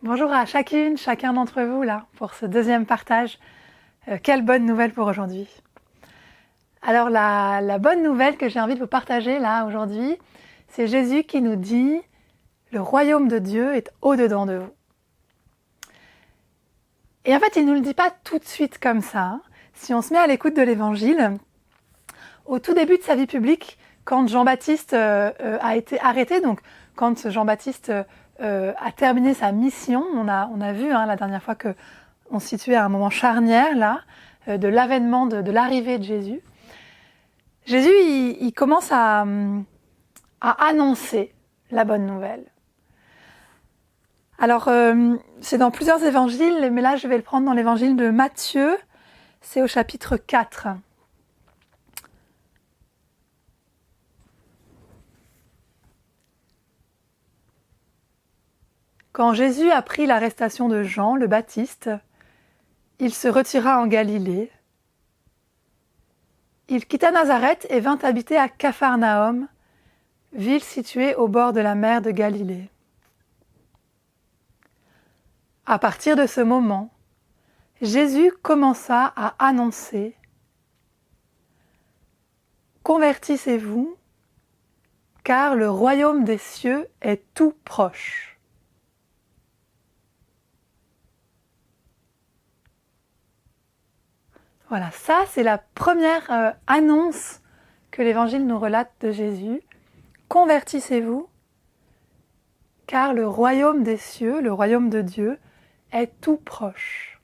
Bonjour à chacune, chacun d'entre vous là pour ce deuxième partage. Quelle bonne nouvelle pour aujourd'hui. Alors la bonne nouvelle que j'ai envie de vous partager là aujourd'hui, c'est Jésus qui nous dit « Le royaume de Dieu est au-dedans de vous ». Et en fait, il ne nous le dit pas tout de suite comme ça. Hein. Si on se met à l'écoute de l'Évangile, au tout début de sa vie publique, quand Jean-Baptiste a été arrêté, donc quand Jean-Baptiste a terminé sa mission, on a vu la dernière fois qu'on se situait à un moment charnière là, de l'avènement, de l'arrivée de Jésus. Jésus, il commence à annoncer la bonne nouvelle. Alors, c'est dans plusieurs évangiles, mais là, je vais le prendre dans l'évangile de Matthieu, c'est au chapitre 4. Quand Jésus apprit l'arrestation de Jean le Baptiste, il se retira en Galilée. Il quitta Nazareth et vint habiter à Capharnaüm, ville située au bord de la mer de Galilée. À partir de ce moment, Jésus commença à annoncer « Convertissez-vous, car le royaume des cieux est tout proche. » Voilà, ça c'est la première annonce que l'Évangile nous relate de Jésus. Convertissez-vous, car le royaume des cieux, le royaume de Dieu, est tout proche.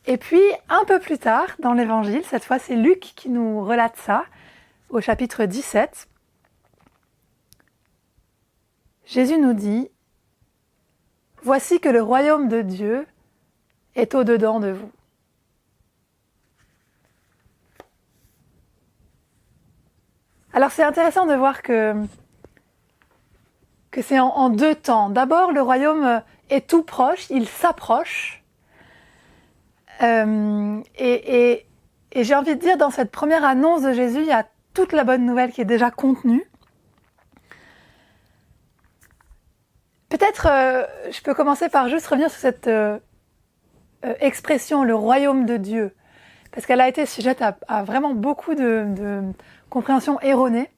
Et puis, un peu plus tard, dans l'Évangile, cette fois c'est Luc qui nous relate ça, au chapitre 17. Jésus nous dit « Voici que le royaume de Dieu est au-dedans de vous. » Alors c'est intéressant de voir que c'est en deux temps. D'abord, le royaume est tout proche, il s'approche. Et j'ai envie de dire, dans cette première annonce de Jésus, il y a toute la bonne nouvelle qui est déjà contenue. Peut-être, je peux commencer par juste revenir sur cette expression, le royaume de Dieu, parce qu'elle a été sujette à vraiment beaucoup de compréhension erronée.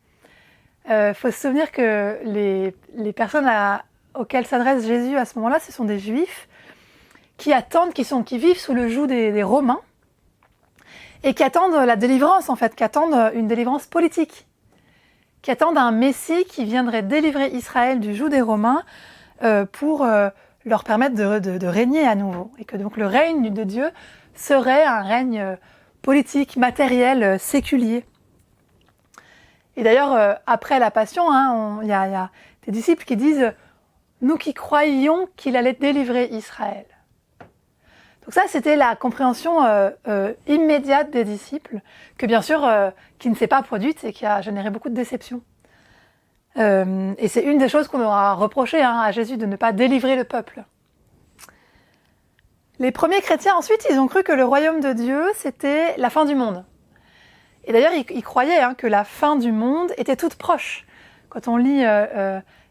Faut se souvenir que les personnes auxquelles s'adresse Jésus à ce moment-là, ce sont des Juifs qui attendent, qui vivent sous le joug des Romains et qui attendent la délivrance en fait, qui attendent une délivrance politique, qui attendent un Messie qui viendrait délivrer Israël du joug des Romains pour leur permettre de régner à nouveau, et que donc le règne de Dieu serait un règne politique, matériel, séculier. Et d'ailleurs, après la Passion, il y a des disciples qui disent « Nous qui croyions qu'il allait délivrer Israël ». Donc ça, c'était la compréhension immédiate des disciples, que bien sûr, qui ne s'est pas produite et qui a généré beaucoup de déception. Et c'est une des choses qu'on aura reproché à Jésus, de ne pas délivrer le peuple. Les premiers chrétiens, ensuite, ils ont cru que le royaume de Dieu, c'était la fin du monde. Et d'ailleurs, ils croyaient que la fin du monde était toute proche. Quand on lit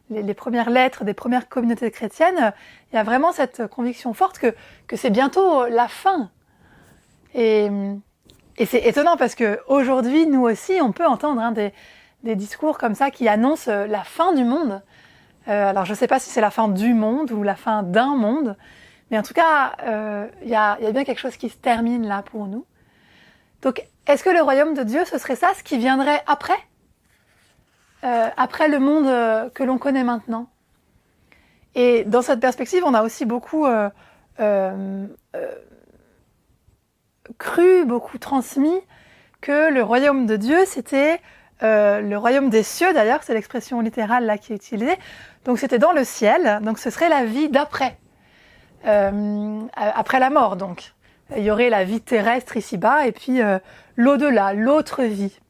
les premières lettres des premières communautés chrétiennes, il y a vraiment cette conviction forte que c'est bientôt la fin. Et c'est étonnant parce qu'aujourd'hui, nous aussi, on peut entendre des discours comme ça qui annoncent la fin du monde. Alors, je ne sais pas si c'est la fin du monde ou la fin d'un monde, mais en tout cas, il y a bien quelque chose qui se termine là pour nous. Donc, est-ce que le royaume de Dieu, ce serait ça, ce qui viendrait après le monde que l'on connaît maintenant? Et dans cette perspective, on a aussi beaucoup cru, beaucoup transmis que le royaume de Dieu, c'était le royaume des cieux, d'ailleurs, c'est l'expression littérale là qui est utilisée. Donc c'était dans le ciel, donc ce serait la vie d'après, après la mort donc. Il y aurait la vie terrestre ici-bas et puis l'au-delà, l'autre vie.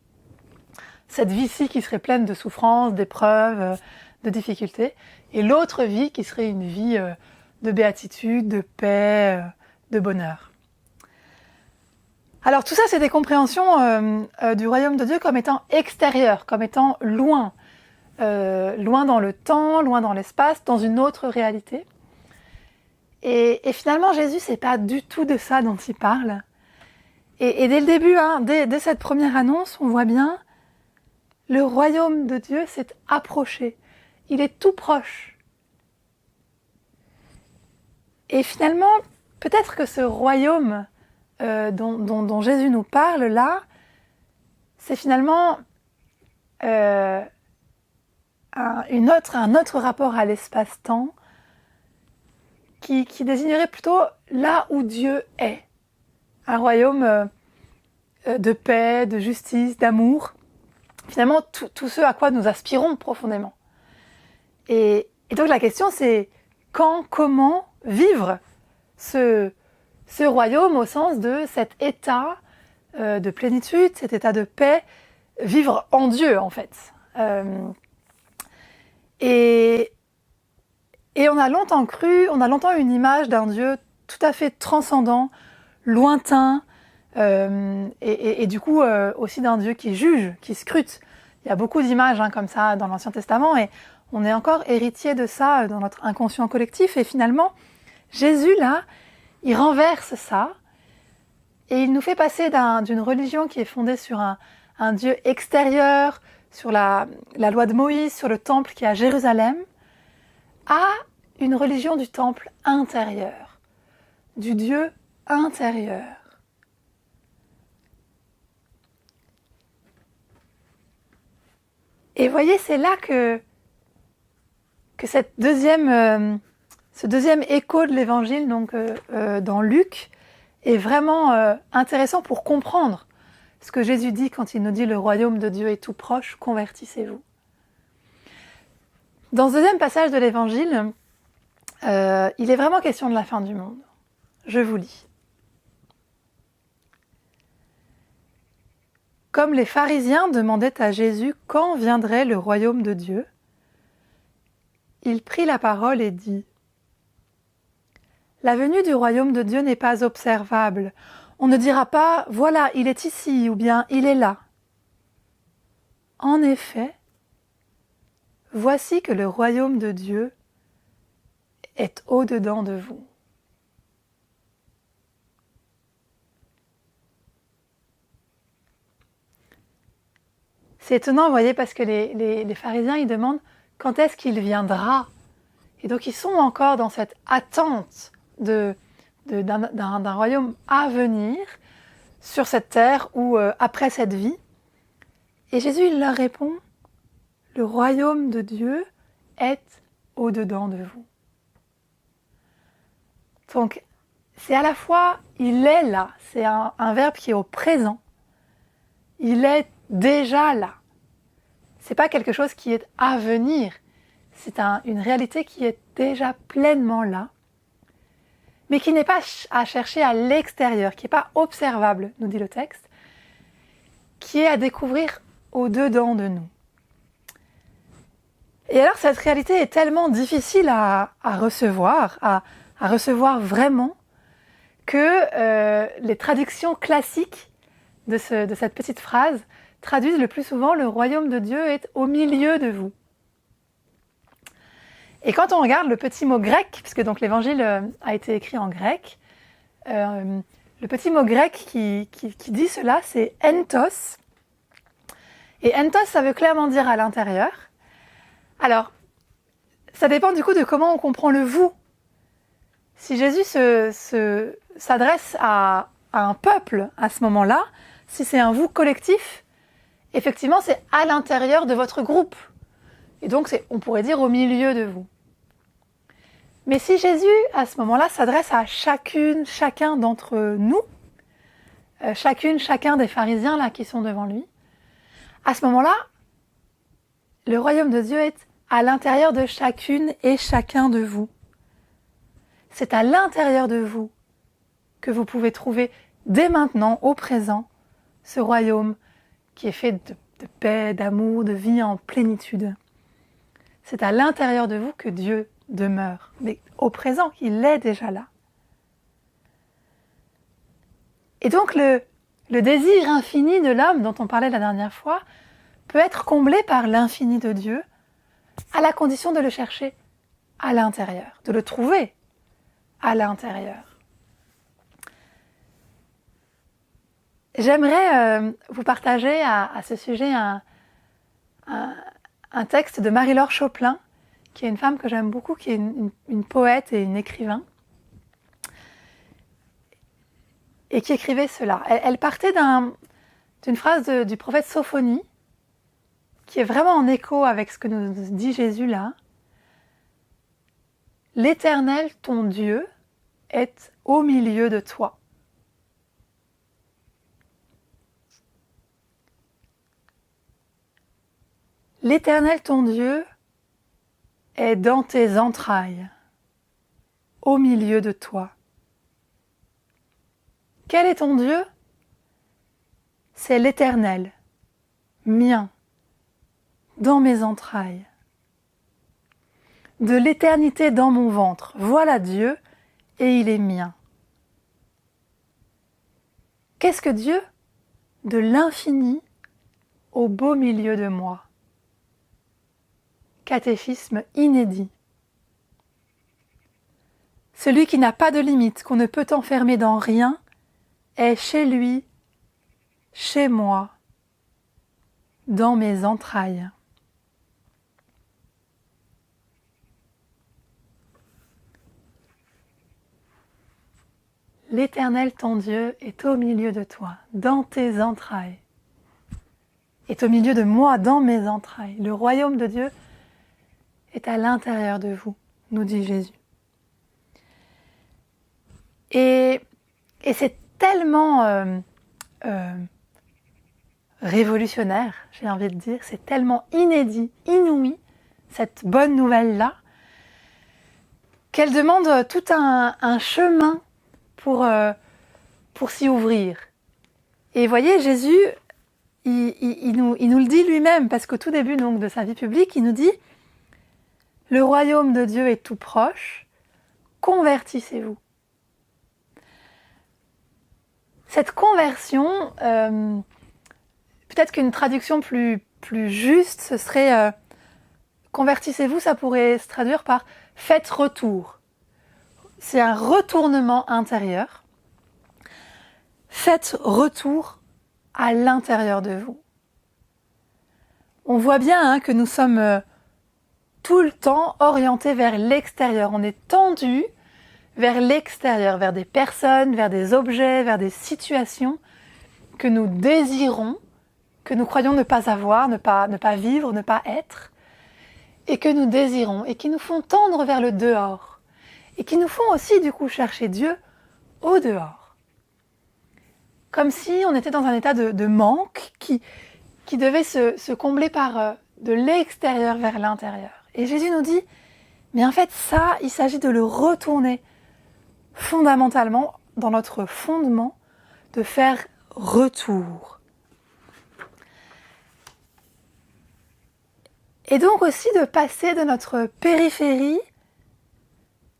Cette vie-ci qui serait pleine de souffrances, d'épreuves, de difficultés. Et l'autre vie qui serait une vie de béatitude, de paix, de bonheur. Alors tout ça, c'est des compréhensions du royaume de Dieu comme étant extérieur, comme étant loin, loin dans le temps, loin dans l'espace, dans une autre réalité. Et finalement, Jésus, c'est pas du tout de ça dont il parle. Et dès le début, dès cette première annonce, on voit bien, le royaume de Dieu s'est approché. Il est tout proche. Et finalement, peut-être que ce royaume dont Jésus nous parle là, c'est finalement un autre rapport à l'espace-temps qui désignerait plutôt là où Dieu est. Un royaume de paix, de justice, d'amour. Finalement, tout ce à quoi nous aspirons profondément. Et donc la question c'est quand, comment vivre ce royaume au sens de cet état de plénitude, cet état de paix, vivre en Dieu en fait. Et on a longtemps eu une image d'un Dieu tout à fait transcendant, lointain, et du coup aussi d'un Dieu qui juge, qui scrute. Il y a beaucoup d'images comme ça dans l'Ancien Testament et on est encore héritier de ça dans notre inconscient collectif. Et finalement, Jésus là, il renverse ça et il nous fait passer d'une religion qui est fondée sur un Dieu extérieur, sur la loi de Moïse, sur le temple qui est à Jérusalem, à une religion du temple intérieur, du Dieu intérieur. Et voyez, c'est là que ce deuxième écho de l'évangile, donc dans Luc, est vraiment intéressant pour comprendre ce que Jésus dit quand il nous dit « Le royaume de Dieu est tout proche, convertissez-vous ». Dans ce deuxième passage de l'évangile, il est vraiment question de la fin du monde. Je vous lis. Comme les pharisiens demandaient à Jésus quand viendrait le royaume de Dieu, il prit la parole et dit « La venue du royaume de Dieu n'est pas observable. On ne dira pas « Voilà, il est ici » ou bien « Il est là ». En effet, voici que le royaume de Dieu est au-dedans de vous. C'est étonnant, vous voyez, parce que les pharisiens, ils demandent quand est-ce qu'il viendra. Et donc, ils sont encore dans cette attente d'un royaume à venir sur cette terre ou après cette vie. Et Jésus, il leur répond, le royaume de Dieu est au-dedans de vous. Donc, c'est à la fois, il est là, c'est un verbe qui est au présent. Il est déjà là. C'est pas quelque chose qui est à venir. C'est une réalité qui est déjà pleinement là, mais qui n'est pas à chercher à l'extérieur, qui n'est pas observable, nous dit le texte, qui est à découvrir au-dedans de nous. Et alors cette réalité est tellement difficile à recevoir, à recevoir vraiment, que les traductions classiques de cette petite phrase traduisent le plus souvent « le royaume de Dieu est au milieu de vous ». Et quand on regarde le petit mot grec, puisque donc l'évangile a été écrit en grec, le petit mot grec qui dit cela, c'est entos. Et entos, ça veut clairement dire à l'intérieur. Alors, ça dépend du coup de comment on comprend le « vous ». Si Jésus s'adresse à un peuple à ce moment-là, si c'est un « vous » collectif, effectivement, c'est à l'intérieur de votre groupe. Et donc, on pourrait dire au milieu de vous. Mais si Jésus, à ce moment-là, s'adresse à chacun d'entre nous, chacun des pharisiens là qui sont devant lui, à ce moment-là, le royaume de Dieu est à l'intérieur de chacune et chacun de vous. C'est à l'intérieur de vous que vous pouvez trouver dès maintenant, au présent, ce royaume qui est fait de paix, d'amour, de vie en plénitude. C'est à l'intérieur de vous que Dieu demeure, mais au présent, il est déjà là. Et donc le désir infini de l'homme dont on parlait la dernière fois peut être comblé par l'infini de Dieu à la condition de le chercher à l'intérieur, de le trouver à l'intérieur. J'aimerais vous partager à ce sujet un texte de Marie-Laure Choplin, qui est une femme que j'aime beaucoup, qui est une poète et une écrivain, et qui écrivait cela. Elle partait d'une phrase du prophète Sophonie, qui est vraiment en écho avec ce que nous dit Jésus là. « L'Éternel, ton Dieu, est au milieu de toi. » L'Éternel, ton Dieu, est dans tes entrailles, au milieu de toi. Quel est ton Dieu ? C'est l'Éternel, mien, dans mes entrailles. De l'éternité dans mon ventre, voilà Dieu, et il est mien. Qu'est-ce que Dieu ? De l'infini au beau milieu de moi. Catéchisme inédit. Celui qui n'a pas de limite, qu'on ne peut enfermer dans rien, est chez lui, chez moi, dans mes entrailles. L'Éternel, ton Dieu, est au milieu de toi, dans tes entrailles. Est au milieu de moi, dans mes entrailles. Le royaume de Dieu est à l'intérieur de vous, nous dit Jésus. Et c'est tellement révolutionnaire, j'ai envie de dire, c'est tellement inédit, inouï, cette bonne nouvelle-là, qu'elle demande tout un chemin pour s'y ouvrir. Et voyez, Jésus, il nous le dit lui-même, parce qu'au tout début donc, de sa vie publique, il nous dit « Le royaume de Dieu est tout proche, convertissez-vous ». Cette conversion, peut-être qu'une traduction plus juste, ce serait convertissez-vous, ça pourrait se traduire par faites retour. C'est un retournement intérieur. Faites retour à l'intérieur de vous. On voit bien que nous sommes tout le temps orientés vers l'extérieur. On est tendu vers l'extérieur, vers des personnes, vers des objets, vers des situations que nous désirons, que nous croyons ne pas avoir, ne pas vivre, ne pas être, et que nous désirons, et qui nous font tendre vers le dehors, et qui nous font aussi du coup chercher Dieu au dehors. Comme si on était dans un état de manque qui devait se combler par de l'extérieur vers l'intérieur. Et Jésus nous dit, mais en fait ça, il s'agit de le retourner fondamentalement dans notre fondement, de faire retour. Et donc aussi de passer de notre périphérie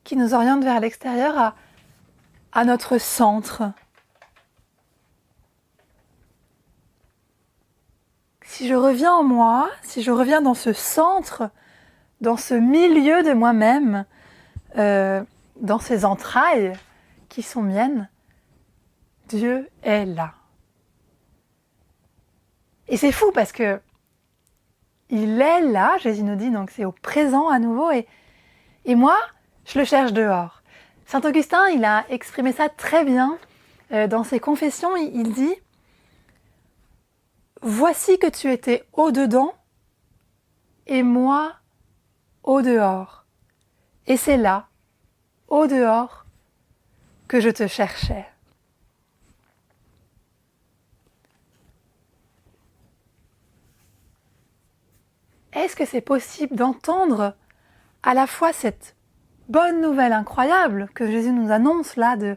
qui nous oriente vers l'extérieur à notre centre. Si je reviens en moi, si je reviens dans ce centre, dans ce milieu de moi-même, dans ces entrailles qui sont miennes, Dieu est là. Et c'est fou parce que il est là, Jésus nous dit, donc c'est au présent à nouveau, et moi, je le cherche dehors. Saint Augustin, il a exprimé ça très bien dans ses confessions, il dit « Voici que tu étais au-dedans et moi au-dehors. Et c'est là, au-dehors, que je te cherchais. » Est-ce que c'est possible d'entendre à la fois cette bonne nouvelle incroyable que Jésus nous annonce là de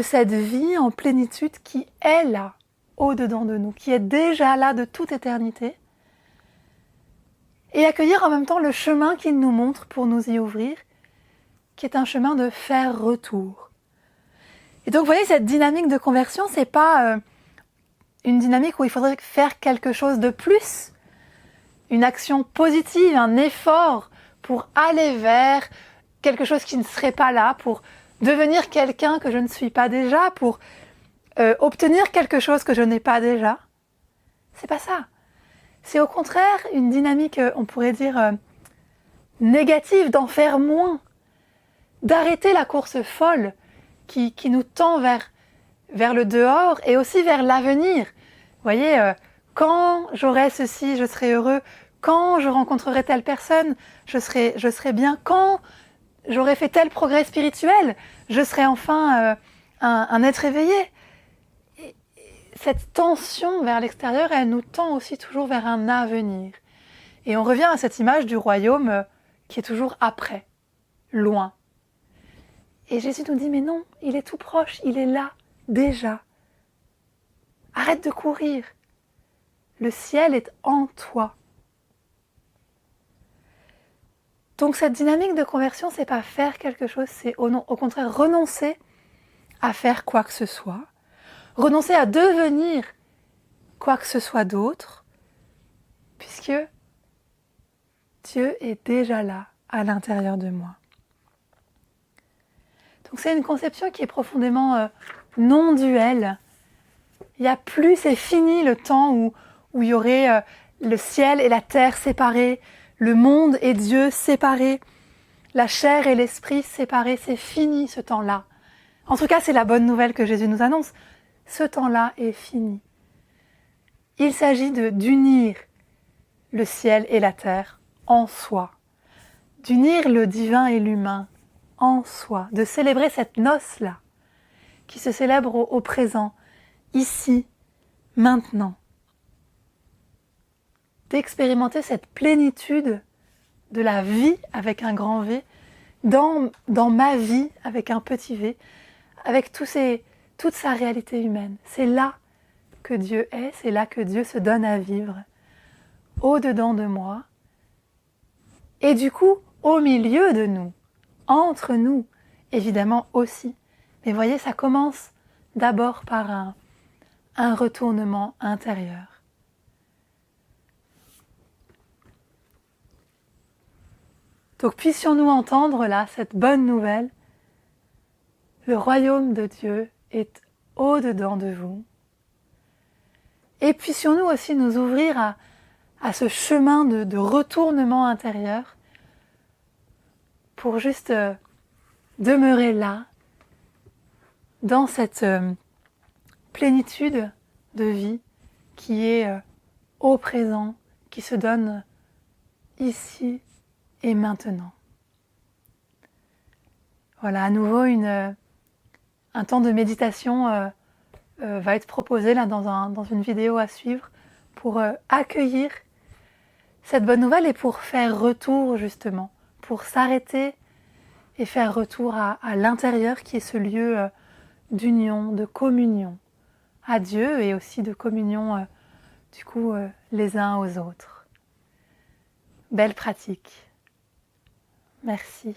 cette vie en plénitude qui est là, au-dedans de nous, qui est déjà là de toute éternité, et accueillir en même temps le chemin qu'il nous montre pour nous y ouvrir, qui est un chemin de faire retour. Et donc vous voyez, cette dynamique de conversion, c'est pas une dynamique où il faudrait faire quelque chose de plus une action positive, un effort pour aller vers quelque chose qui ne serait pas là, pour devenir quelqu'un que je ne suis pas déjà, pour obtenir quelque chose que je n'ai pas déjà. C'est pas ça. C'est au contraire une dynamique, on pourrait dire, négative, d'en faire moins, d'arrêter la course folle qui nous tend vers le dehors et aussi vers l'avenir. Vous voyez, quand j'aurai ceci, je serai heureux. Quand je rencontrerai telle personne, je serai bien. Quand j'aurai fait tel progrès spirituel, je serai enfin un être éveillé. Et cette tension vers l'extérieur, elle nous tend aussi toujours vers un avenir. Et on revient à cette image du royaume qui est toujours après, loin. Et Jésus nous dit, mais non, il est tout proche, il est là, déjà. Arrête de courir. Le ciel est en toi. Donc cette dynamique de conversion, c'est pas faire quelque chose, c'est au contraire renoncer à faire quoi que ce soit, renoncer à devenir quoi que ce soit d'autre, puisque Dieu est déjà là, à l'intérieur de moi. Donc c'est une conception qui est profondément non duelle. Il n'y a plus, c'est fini le temps où il y aurait le ciel et la terre séparés, le monde et Dieu séparés, la chair et l'esprit séparés. C'est fini ce temps-là. En tout cas, c'est la bonne nouvelle que Jésus nous annonce. Ce temps-là est fini. Il s'agit d'unir le ciel et la terre en soi, d'unir le divin et l'humain en soi, de célébrer cette noce-là, qui se célèbre au présent, ici, maintenant. D'expérimenter cette plénitude de la vie avec un grand V, dans ma vie avec un petit v, avec toute sa réalité humaine. C'est là que Dieu est, c'est là que Dieu se donne à vivre, au-dedans de moi, et du coup, au milieu de nous, entre nous, évidemment aussi. Mais voyez, ça commence d'abord par un retournement intérieur. Donc puissions-nous entendre là cette bonne nouvelle. Le royaume de Dieu est au-dedans de vous. Et puissions-nous aussi nous ouvrir à ce chemin de retournement intérieur pour juste demeurer là, dans cette plénitude de vie qui est au présent, qui se donne ici et maintenant. Voilà, à nouveau un temps de méditation va être proposé là dans une vidéo à suivre pour accueillir cette bonne nouvelle et pour faire retour justement, pour s'arrêter et faire retour à l'intérieur qui est ce lieu d'union, de communion à Dieu et aussi de communion les uns aux autres. Belle pratique. Merci.